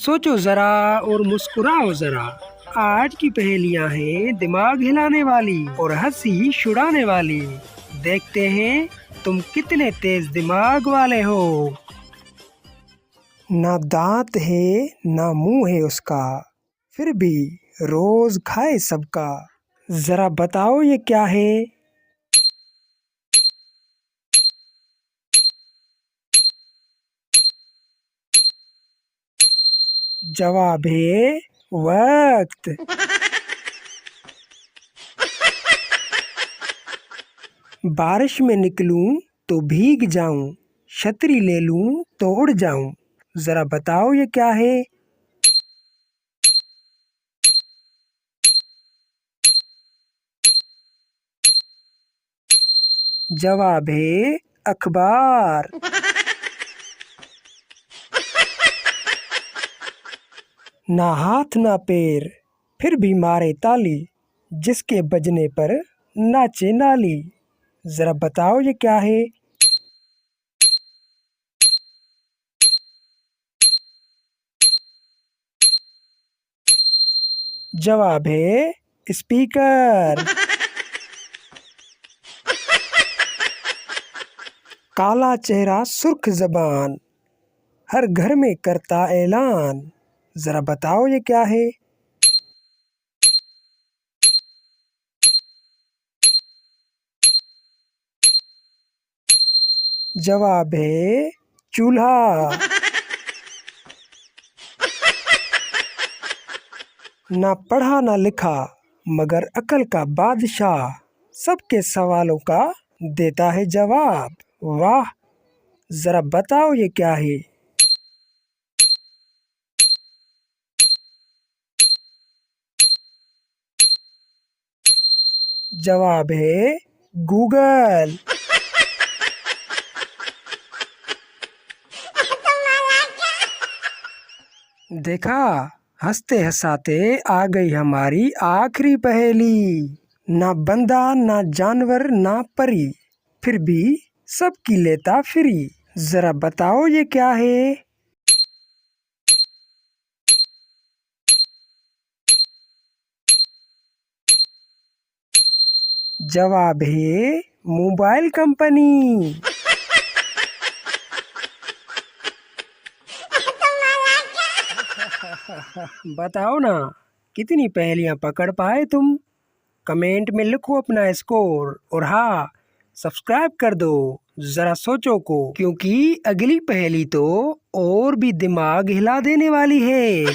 सोचो जरा और मुस्कुराओ जरा। आज की पहेलियां हैं दिमाग हिलाने वाली और हंसी छुड़ाने वाली। देखते हैं तुम कितने तेज दिमाग वाले हो। ना दांत है ना मुंह है उसका, फिर भी रोज खाए सबका। जरा बताओ ये क्या है। जवाब है वक्त। बारिश में निकलूं तो भीग जाऊं, छतरी ले लूं तो उड़ जाऊं। जरा बताओ ये क्या है। जवाब है अखबार। ना हाथ ना पैर, फिर भी मारे ताली, जिसके बजने पर नाचे नाली। जरा बताओ ये क्या है। जवाब है स्पीकर। काला चेहरा सुर्ख जबान, हर घर में करता ऐलान। जरा बताओ ये क्या है। जवाब है चूल्हा। ना पढ़ा ना लिखा मगर अकल का बादशाह, सबके सवालों का देता है जवाब। वाह, जरा बताओ ये क्या है। जवाब है गूगल। देखा, हंसते हंसाते आ गई हमारी आखिरी पहेली। ना बंदा ना जानवर ना परी, फिर भी सबकी लेता फ्री। जरा बताओ ये क्या है। जवाब है मोबाइल कंपनी। बताओ ना, कितनी पहेलियां पकड़ पाए तुम। कमेंट में लिखो अपना स्कोर और हाँ, सब्सक्राइब कर दो जरा सोचो को, क्योंकि अगली पहेली तो और भी दिमाग हिला देने वाली है।